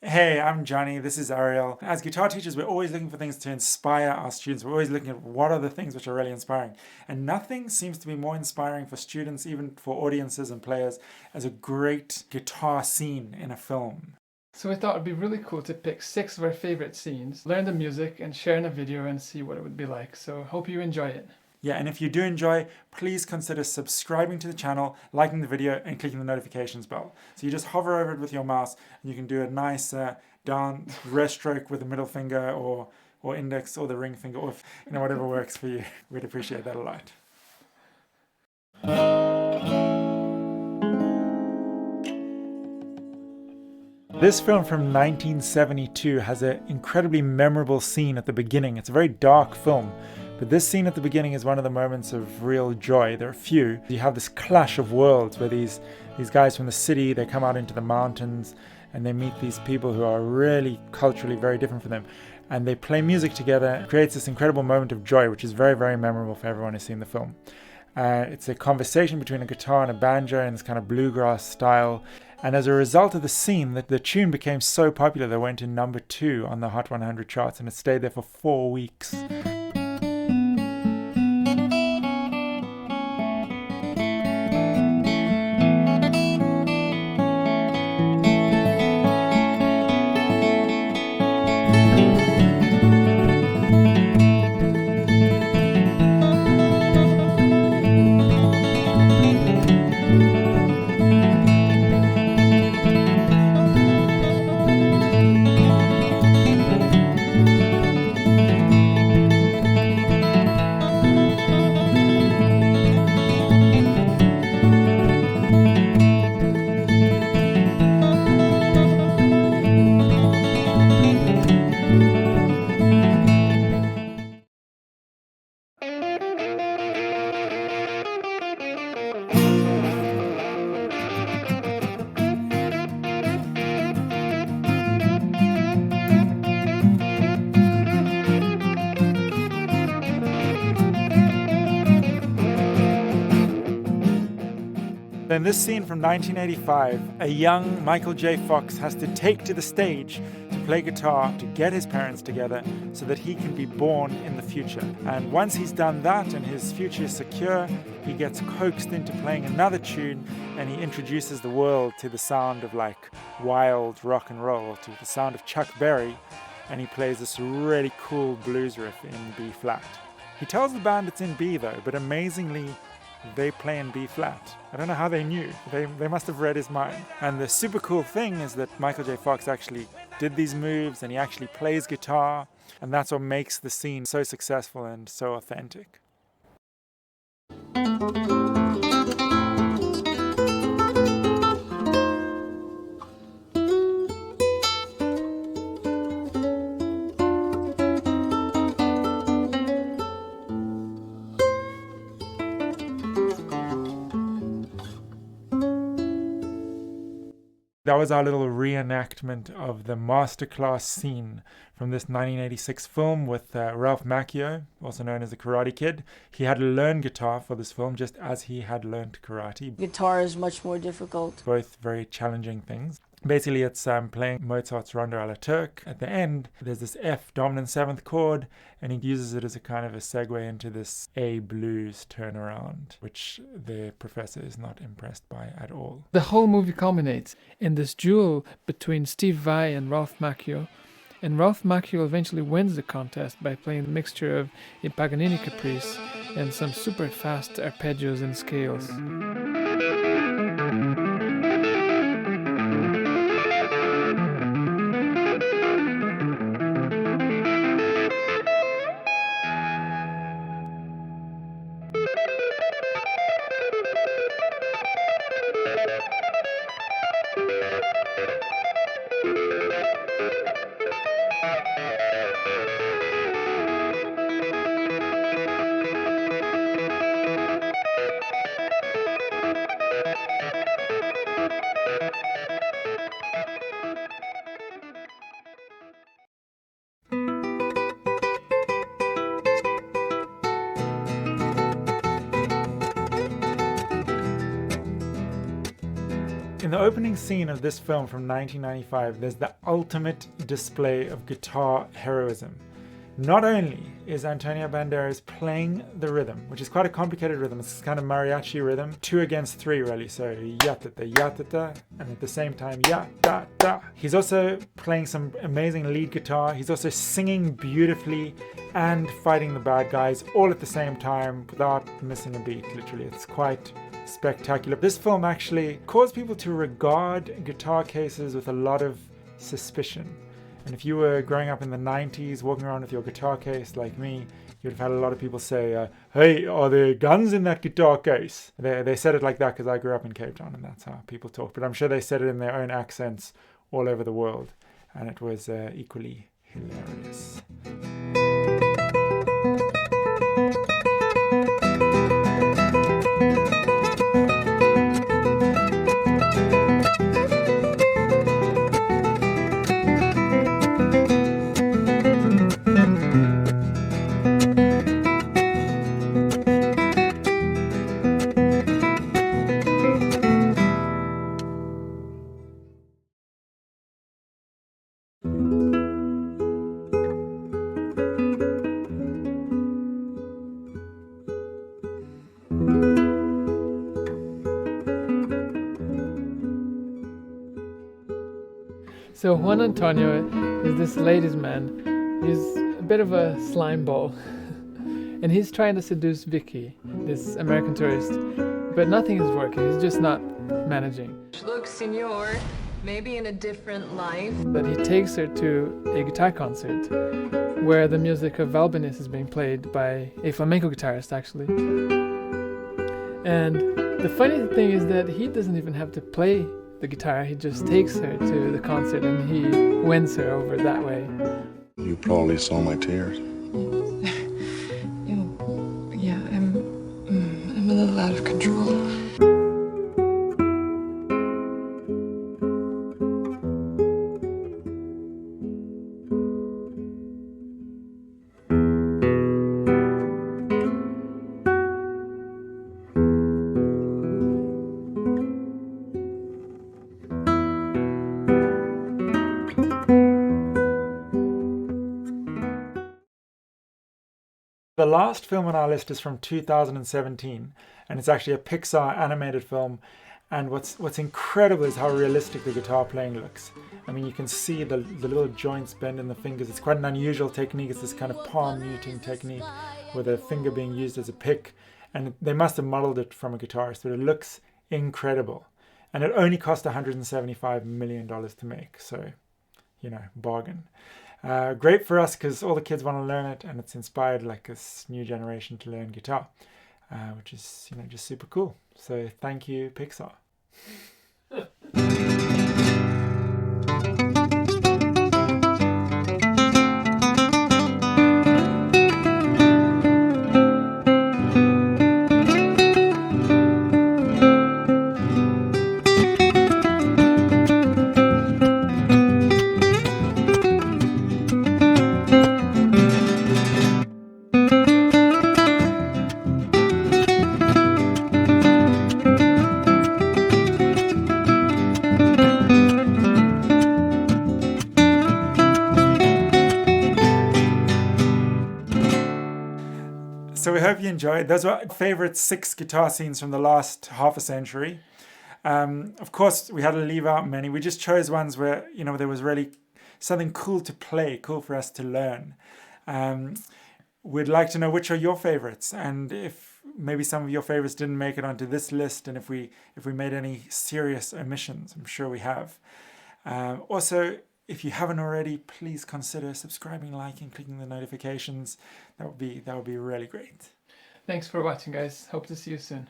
Hey, I'm Johnny, this is Ariel. As guitar teachers, we're always looking for things to inspire our students. We're always looking at what are the things which are really inspiring. And nothing seems to be more inspiring for students, even for audiences and players, as a great guitar scene in a film. So we thought it'd be really cool to pick 6 of our favorite scenes, learn the music, and share in a video and see what it would be like. So hope you enjoy it. Yeah, and if you do enjoy, please consider subscribing to the channel, liking the video, and clicking the notifications bell. So you just hover over it with your mouse, and you can do a nice down rest stroke with the middle finger or index or the ring finger, or whatever works for you. We'd appreciate that a lot. This film from 1972 has an incredibly memorable scene at the beginning. It's a very dark film, but this scene at the beginning is one of the moments of real joy. There are few. You have this clash of worlds where these guys from the city, they come out into the mountains and they meet these people who are really culturally very different from them. And they play music together. It creates this incredible moment of joy, which is very, very memorable for everyone who's seen the film. It's a conversation between a guitar and a banjo in this kind of bluegrass style. And as a result of the scene, the tune became so popular that it went to number 2 on the Hot 100 charts, and it stayed there for 4 weeks. In this scene from 1985, a young Michael J. Fox has to take to the stage to play guitar to get his parents together so that he can be born in the future. And once he's done that and his future is secure, he gets coaxed into playing another tune and he introduces the world to the sound of like wild rock and roll, to the sound of Chuck Berry, and he plays this really cool blues riff in B flat. He tells the band it's in B though, but amazingly, they play in B flat. I don't know how they knew. They must have read his mind. And the super cool thing is that Michael J. Fox actually did these moves and he actually plays guitar. And that's what makes the scene so successful and so authentic. That was our little reenactment of the masterclass scene from this 1986 film with Ralph Macchio, also known as the Karate Kid. He had to learn guitar for this film just as he had learned karate. Guitar is much more difficult. Both very challenging things. Basically, it's playing Mozart's Rondo Alla Turca. At the end, there's this F dominant 7th chord, and he uses it as a kind of a segue into this A blues turnaround, which the professor is not impressed by at all. The whole movie culminates in this duel between Steve Vai and Ralph Macchio, and Ralph Macchio eventually wins the contest by playing a mixture of a Paganini caprice and some super fast arpeggios and scales. In the opening scene of this film from 1995, there's the ultimate display of guitar heroism. Not only is Antonio Banderas playing the rhythm, which is quite a complicated rhythm, it's kind of mariachi rhythm, 2 against 3 really, so ya-ta-ta, and at the same time ya-ta-ta. He's also playing some amazing lead guitar, he's also singing beautifully and fighting the bad guys all at the same time without missing a beat, literally. It's quite spectacular. This film actually caused people to regard guitar cases with a lot of suspicion. And if you were growing up in the 90s, walking around with your guitar case like me, you'd have had a lot of people say, hey, are there guns in that guitar case? They said it like that because I grew up in Cape Town and that's how people talk. But I'm sure they said it in their own accents all over the world. And it was equally hilarious. So Juan Antonio is this ladies' man. He's a bit of a slime ball. And he's trying to seduce Vicky, this American tourist. But nothing is working. He's just not managing. Look, senor, maybe in a different life. But he takes her to a guitar concert where the music of Albéniz is being played by a flamenco guitarist, actually. And the funny thing is that he doesn't even have to play the guitar, he just takes her to the concert and he wins her over that way. You probably saw my tears. Yeah, I'm a little out of control. The last film on our list is from 2017, and it's actually a Pixar animated film. And what's incredible is how realistic the guitar playing looks. I mean, you can see the little joints bend in the fingers. It's quite an unusual technique. It's this kind of palm muting technique with a finger being used as a pick. And they must have modeled it from a guitarist, but it looks incredible. And it only cost $175 million to make. So, bargain. Great for us because all the kids want to learn it, and it's inspired like this new generation to learn guitar, which is just super cool. So thank you, Pixar. So we hope you enjoyed. Those were our favorite 6 guitar scenes from the last half a century. Of course, we had to leave out many. We just chose ones where, there was really something cool to play, cool for us to learn. We'd like to know which are your favorites, and if maybe some of your favorites didn't make it onto this list, and if we made any serious omissions. I'm sure we have. Also, if you haven't already, please consider subscribing, liking, clicking the notifications. That would be really great. Thanks for watching, guys. Hope to see you soon.